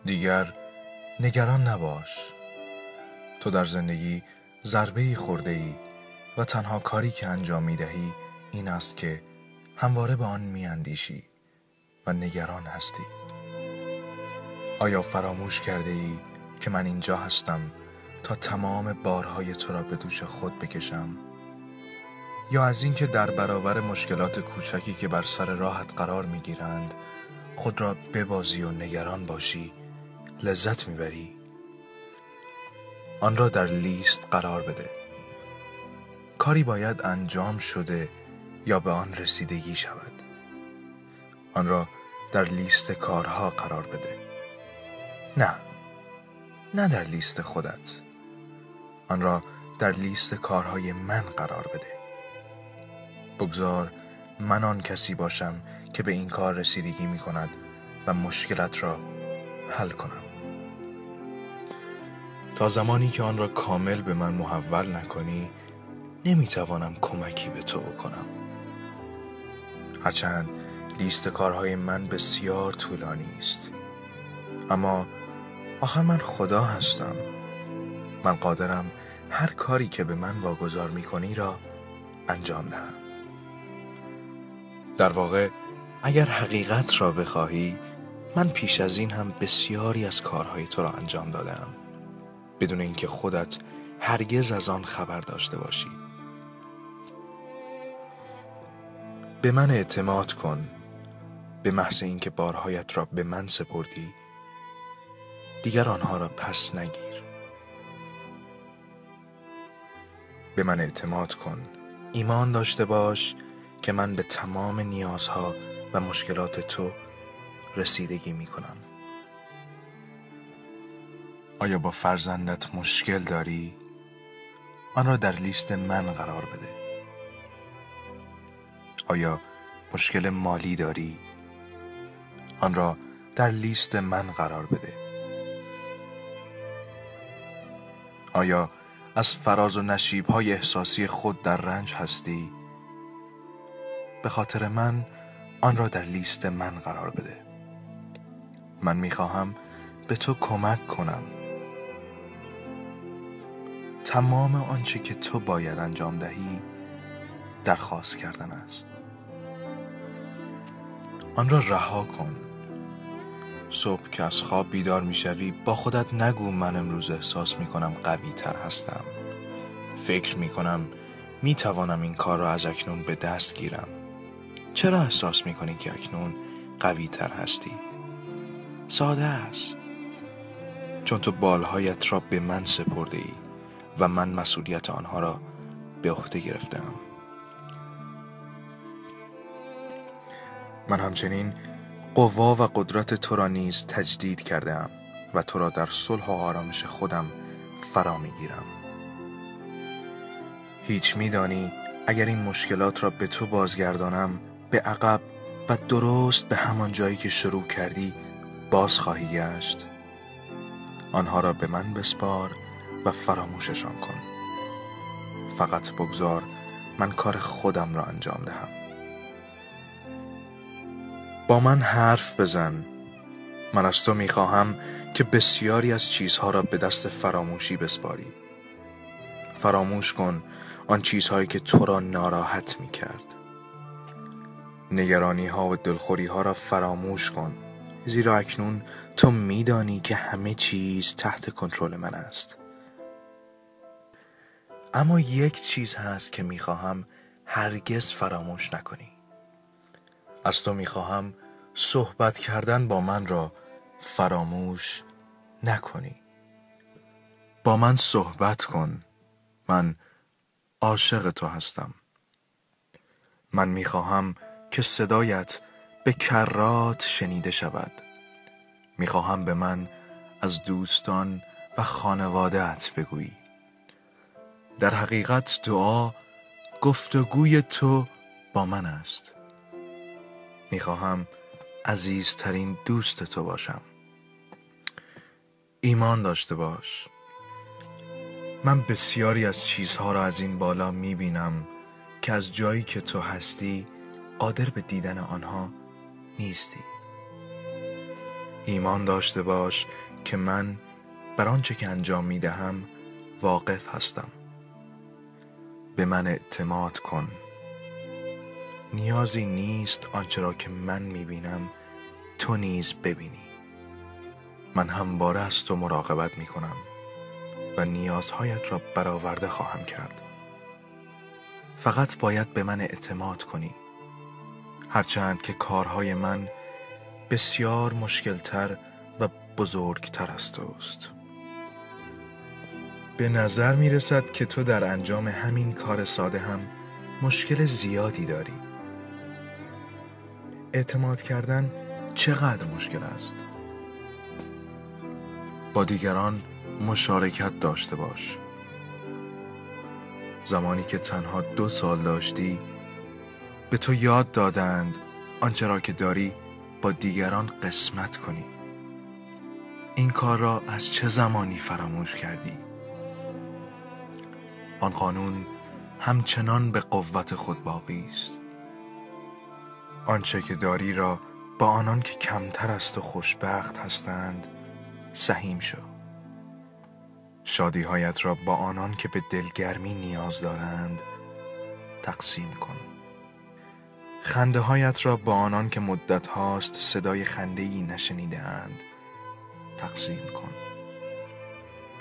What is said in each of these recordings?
دیگر نگران نباش. تو در زندگی ضربه‌ای خورده‌ای و تنها کاری که انجام می‌دهی این است که همواره به آن می‌اندیشی و نگران هستی. آیا فراموش کرده‌ای که من اینجا هستم تا تمام بارهای تو را به دوش خود بکشم؟ یا از اینکه در برابر مشکلات کوچکی که بر سر راهت قرار می‌گیرند خود را ببازی و نگران باشی لذت می‌بری؟ آن را در لیست قرار بده. کاری باید انجام شده یا به آن رسیدگی شود. آن را در لیست کارها قرار بده. نه در لیست خودت. آن را در لیست کارهای من قرار بده. بگذار من آن کسی باشم که به این کار رسیدگی می کند و مشکلت را حل کنم. تا زمانی که آن را کامل به من محول نکنی نمیتوانم کمکی به تو بکنم. هرچند لیست کارهای من بسیار طولانی است، اما آخر من خدا هستم. من قادرم هر کاری که به من واگذار میکنی را انجام دهم. در واقع اگر حقیقت را بخواهی من پیش از این هم بسیاری از کارهای تو را انجام دادم بدون اینکه خودت هرگز از آن خبر داشته باشی. به من اعتماد کن. به محض اینکه بارهایت را به من سپردی دیگر آنها را پس نگیر. به من اعتماد کن. ایمان داشته باش که من به تمام نیازها و مشکلات تو رسیدگی می کنم. آیا با فرزندت مشکل داری؟ آن را در لیست من قرار بده. آیا مشکل مالی داری؟ آن را در لیست من قرار بده. آیا از فراز و نشیب‌های احساسی خود در رنج هستی؟ به خاطر من آن را در لیست من قرار بده. من می‌خواهم به تو کمک کنم. تمام آنچه که تو باید انجام دهی درخواست کردن است. آن را رها کن. صبح که از خواب بیدار میشوی با خودت نگو من امروز احساس میکنم قوی تر هستم. فکر میکنم میتوانم این کار را از اکنون به دست گیرم. چرا احساس میکنی که اکنون قوی تر هستی؟ ساده است. چون تو بالهایت را به من سپرده ای و من مسئولیت آنها را به عهده گرفتم. من همچنین قوا و قدرت تو را نیز تجدید کردم و تو را در صلح و آرامش خودم فرا میگیرم. هیچ میدانی اگر این مشکلات را به تو بازگردانم به عقب و درست به همان جایی که شروع کردی باز خواهی گشت. آنها را به من بسپار و فراموششان کن. فقط بگذار من کار خودم را انجام دهم. با من حرف بزن. من از تو میخواهم که بسیاری از چیزها را به دست فراموشی بسپاری. فراموش کن آن چیزهایی که تو را ناراحت میکرد. نگرانی ها و دلخوری ها را فراموش کن، زیرا اکنون تو میدانی که همه چیز تحت کنترل من است. اما یک چیز هست که میخواهم هرگز فراموش نکنی. از تو میخواهم صحبت کردن با من را فراموش نکنی. با من صحبت کن. من عاشق تو هستم. من میخواهم که صدایت به کرات شنیده شود. میخواهم به من از دوستان و خانواده‌ات بگویی. در حقیقت دعا گفتگوی تو با من است. میخواهم عزیزترین دوست تو باشم. ایمان داشته باش. من بسیاری از چیزها را از این بالا میبینم که از جایی که تو هستی قادر به دیدن آنها نیستی. ایمان داشته باش که من بر آنچه که انجام می دهم واقف هستم. به من اعتماد کن. نیازی نیست آنچه را که من می بینم تو نیز ببینی. من همواره از تو مراقبت می کنم و نیازهایت را برآورده خواهم کرد. فقط باید به من اعتماد کنی. هرچند که کارهای من بسیار مشکلتر و بزرگتر از توست. به نظر می رسد که تو در انجام همین کار ساده هم مشکل زیادی داری. اعتماد کردن چقدر مشکل است؟ با دیگران مشارکت داشته باش. زمانی که تنها 2 سال داشتی به تو یاد دادند آنچه را که داری با دیگران قسمت کنی. این کار را از چه زمانی فراموش کردی؟ آن قانون همچنان به قوت خود باقی است. آنچه که داری را با آنان که کمتر از تو خوشبخت هستند سهیم شو. شادی‌هایت را با آنان که به دلگرمی نیاز دارند تقسیم کن. خنده‌هایت را با آنان که مدت هاست صدای خنده‌ای نشنیده اند تقسیم کن.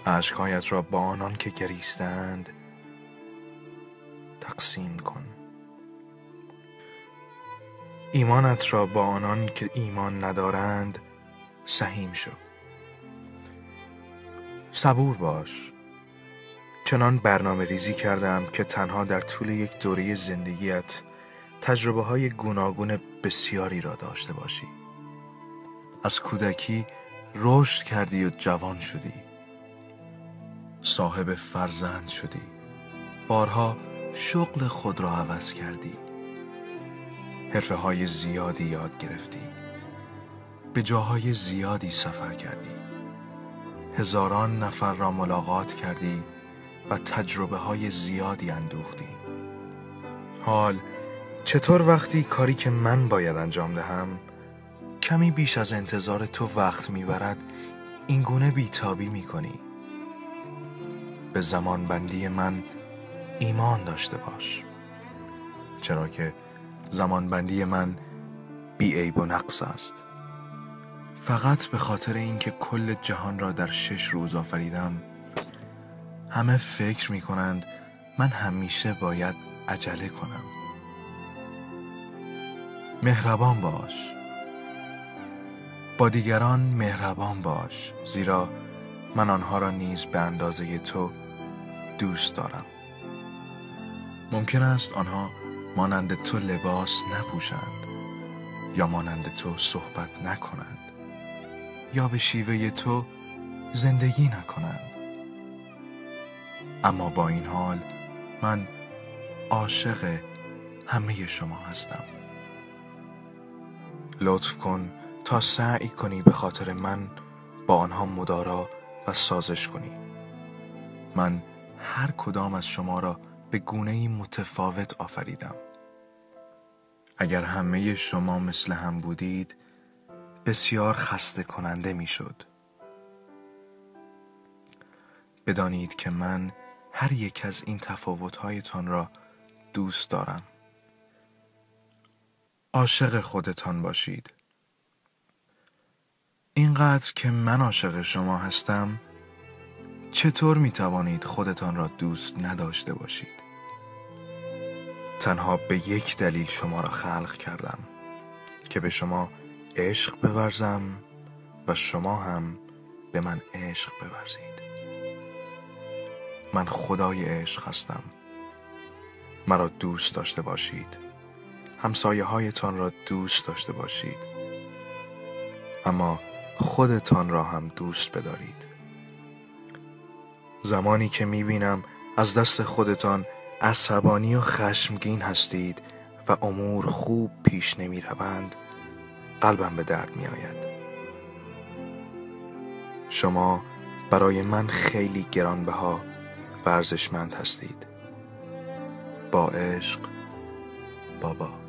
اشک‌هایت را با آنان که گریستند تقسیم کن. ایمانت را با آنان که ایمان ندارند سهیم شو. صبور باش. چنان برنامه ریزی کردم که تنها در طول یک دوره زندگیت تجربه های گوناگون بسیاری را داشته باشی. از کودکی رشد کردی و جوان شدی. صاحب فرزند شدی. بارها شغل خود را عوض کردی. حرفه های زیادی یاد گرفتی. به جاهای زیادی سفر کردی. هزاران نفر را ملاقات کردی و تجربه های زیادی اندوختی. حال چطور وقتی کاری که من باید انجام دهم کمی بیش از انتظار تو وقت میبرد این گونه بیتابی میکنی؟ به زمانبندی من ایمان داشته باش، چرا که زمانبندی من بی عیب و نقص است. فقط به خاطر اینکه کل جهان را در 6 روز آفریدم همه فکر می کنند من همیشه باید عجله کنم. مهربان باش. با دیگران مهربان باش، زیرا من آنها را نیز به اندازه تو دوست دارم. ممکن است آنها مانند تو لباس نپوشند یا مانند تو صحبت نکنند یا به شیوه تو زندگی نکنند، اما با این حال من عاشق همه شما هستم. لطف کن تا سعی کنی به خاطر من با آنها مدارا و سازش کنی. من هر کدام از شما را به گونه‌ای متفاوت آفریدم. اگر همه شما مثل هم بودید بسیار خسته کننده میشد. بدانید که من هر یک از این تفاوت‌هایتان را دوست دارم. عاشق خودتان باشید. اینقدر که من عاشق شما هستم، چطور می توانید خودتان را دوست نداشته باشید؟ تنها به یک دلیل شما را خلق کردم که به شما عشق بورزم و شما هم به من عشق بورزید. من خدای عشق هستم. مرا دوست داشته باشید. همسایه هایتان را دوست داشته باشید. اما خودتان را هم دوست بدارید. زمانی که میبینم از دست خودتان عصبانی و خشمگین هستید و امور خوب پیش نمی روند، قلبم به درد می آید. شما برای من خیلی گرانبها و ارزشمند هستید. با عشق، بابا.